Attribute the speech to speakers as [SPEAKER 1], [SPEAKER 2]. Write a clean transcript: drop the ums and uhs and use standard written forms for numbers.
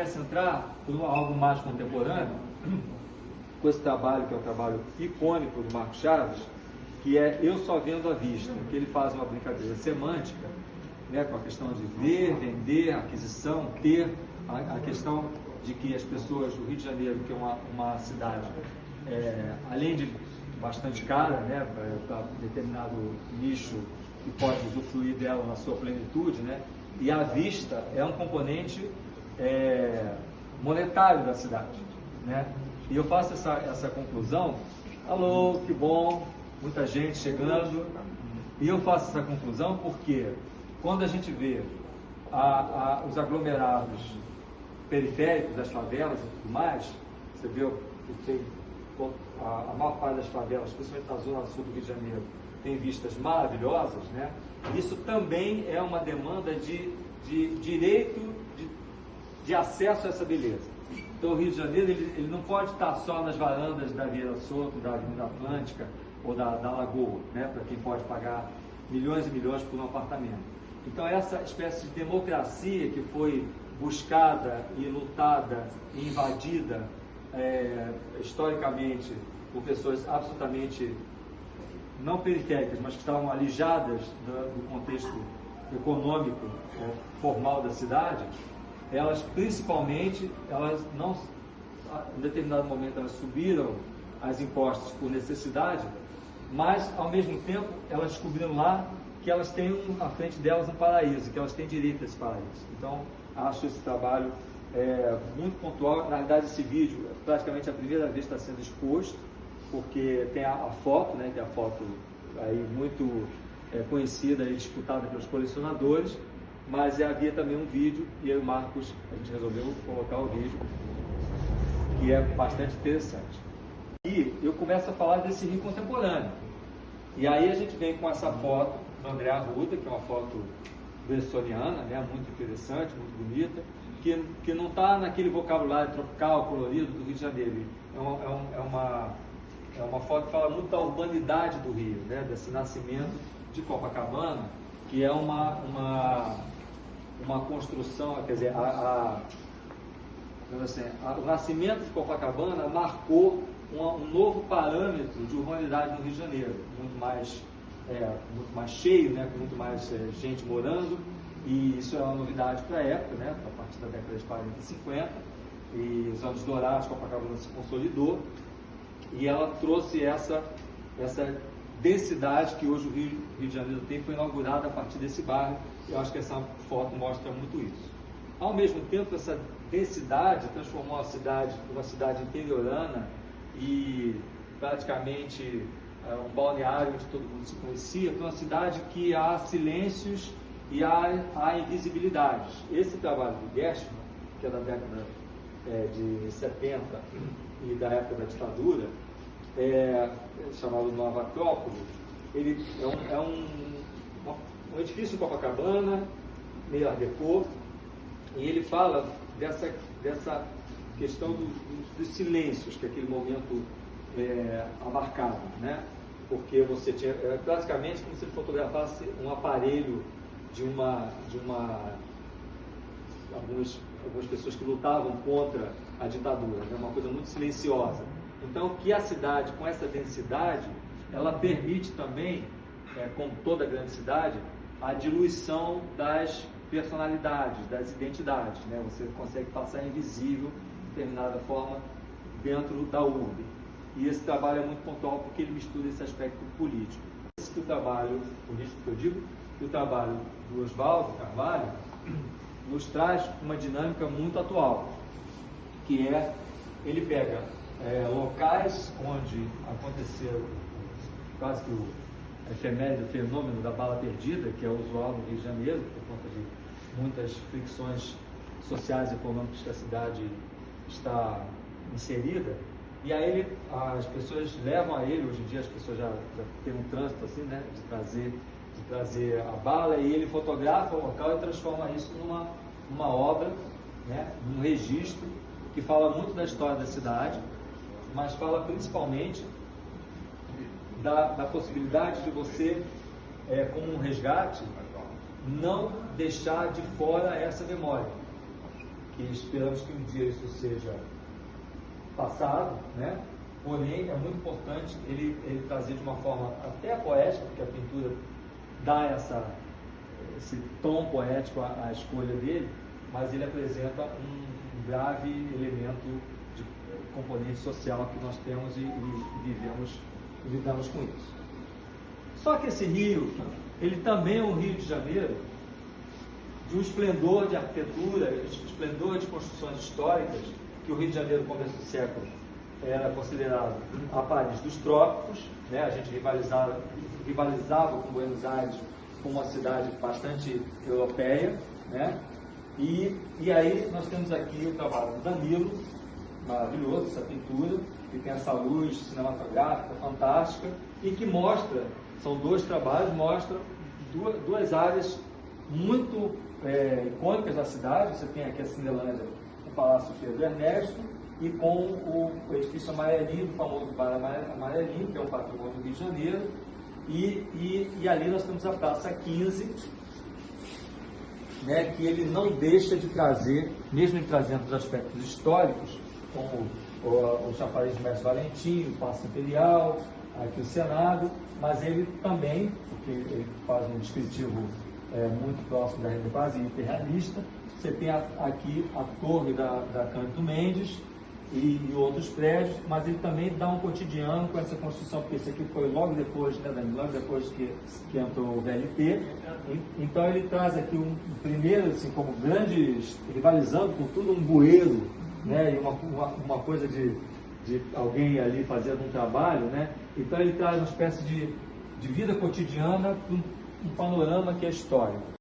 [SPEAKER 1] começa a entrar por algo mais contemporâneo, com esse trabalho, que é um trabalho icônico do Marco Chaves, que é Eu Só Vendo à Vista, que ele faz uma brincadeira semântica, né, com a questão de ver, vender, aquisição, ter, a questão de que as pessoas do Rio de Janeiro, que é uma cidade, além de bastante cara, né, para determinado nicho que pode usufruir dela na sua plenitude, né, e a vista é um componente monetário da cidade, né? E eu faço essa conclusão. Alô, que bom, muita gente chegando. E eu faço essa conclusão porque quando a gente vê os aglomerados periféricos das favelas e tudo mais, você vê que tem a maior parte das favelas, principalmente na zona sul do Rio de Janeiro, tem vistas maravilhosas, né? Isso também é uma demanda de direito de acesso a essa beleza. Então o Rio de Janeiro ele não pode estar só nas varandas da Vieira Soto, da Avenida Atlântica ou da Lagoa, né? Para quem pode pagar milhões e milhões por um apartamento. Então essa espécie de democracia que foi buscada e lutada e invadida historicamente por pessoas absolutamente não periféricas, mas que estavam alijadas do contexto econômico formal da cidade, elas principalmente, em determinado momento elas subiram as impostos por necessidade, mas ao mesmo tempo elas descobriram lá que elas têm à frente delas um paraíso, que elas têm direito a esse paraíso. Então acho esse trabalho muito pontual. Na verdade esse vídeo praticamente a primeira vez está sendo exposto, porque tem a foto, né, que é a foto aí muito conhecida e disputada pelos colecionadores, mas havia também um vídeo, e eu e o Marcos, a gente resolveu colocar o vídeo, que é bastante interessante. E eu começo a falar desse Rio contemporâneo. E aí a gente vem com essa foto do André Arruda, que é uma foto bressoniana, né, muito interessante, muito bonita, que não está naquele vocabulário tropical, colorido do Rio de Janeiro. É uma foto que fala muito da urbanidade do Rio, né, desse nascimento de Copacabana, que é uma construção, quer dizer, o nascimento de Copacabana marcou um novo parâmetro de urbanidade no Rio de Janeiro, muito mais cheio, né, com muito mais gente morando, e isso é uma novidade para a época, né, a partir da década de 40 e 50, e os anos dourados, Copacabana se consolidou, e ela trouxe essa densidade que hoje o Rio de Janeiro tem, foi inaugurada a partir desse bairro. Eu acho que essa foto mostra muito isso. Ao mesmo tempo, essa densidade transformou a cidade numa cidade interiorana e praticamente um balneário onde todo mundo se conhecia, para uma cidade que há silêncios e há invisibilidades. Esse trabalho do Gershman, que é da década de 70 e da época da ditadura, chamado Nova Acrópole, ele é um edifício em Copacabana, meio Art Deco, e ele fala dessa questão dos silêncios que aquele momento abarcava, né? Porque você tinha praticamente como se fotografasse um aparelho de algumas pessoas que lutavam contra a ditadura, né? Uma coisa muito silenciosa. Então, que a cidade, com essa densidade, ela permite também, como toda grande cidade, a diluição das personalidades, das identidades, né? Você consegue passar invisível, de determinada forma, dentro da urbe. E esse trabalho é muito pontual porque ele mistura esse aspecto político. Esse que o trabalho político que eu digo, que o trabalho do Oswaldo Carvalho nos traz uma dinâmica muito atual, que ele pega locais onde aconteceu quase que o efeméride, o fenômeno da bala perdida, que é usual no Rio de Janeiro, por conta de muitas fricções sociais e econômicas que a cidade está inserida, e aí as pessoas levam a ele, hoje em dia as pessoas já têm um trânsito assim, né, de trazer a bala, e ele fotografa o local e transforma isso numa obra, né, num registro que fala muito da história da cidade, mas fala principalmente da possibilidade de você, como um resgate, não deixar de fora essa memória. que esperamos que um dia isso seja passado, né? Porém, é muito importante ele trazer de uma forma até poética, porque a pintura dá esse tom poético à escolha dele, mas ele apresenta um grave elemento de componente social que nós temos e lidamos com isso. Só que esse Rio, ele também é um Rio de Janeiro de um esplendor de arquitetura, esplendor de construções históricas, que o Rio de Janeiro, no começo do século, era considerado a Paris dos trópicos, né? A gente rivalizava com Buenos Aires como uma cidade bastante europeia, né? E aí nós temos aqui o trabalho do Danilo, maravilhoso, essa pintura, que tem essa luz cinematográfica fantástica e que mostra, são dois trabalhos, mostram duas áreas muito icônicas da cidade. Você tem aqui a Cinelândia, o Palácio Pedro Ernesto, e com o edifício Amarelinho, o famoso Bar Amarelinho, que é um patrimônio do Rio de Janeiro, e ali nós temos a Praça 15, né, que ele não deixa de trazer, mesmo em trazendo os aspectos históricos, como o chafariz de Mestre Valentim, o Paço Imperial, aqui o Senado, mas ele também, porque ele faz um descritivo muito próximo da Rede quase hiperrealista. Você tem aqui a torre da Cândido Mendes e outros prédios, mas ele também dá um cotidiano com essa construção, porque esse aqui foi logo depois, né, Dani? Logo depois que entrou o VLT. Então ele traz aqui um primeiro, assim, como grande, rivalizando com tudo, um bueiro, né, e uma coisa de alguém ali fazendo um trabalho, né? Então ele traz uma espécie de vida cotidiana, um panorama que é histórico.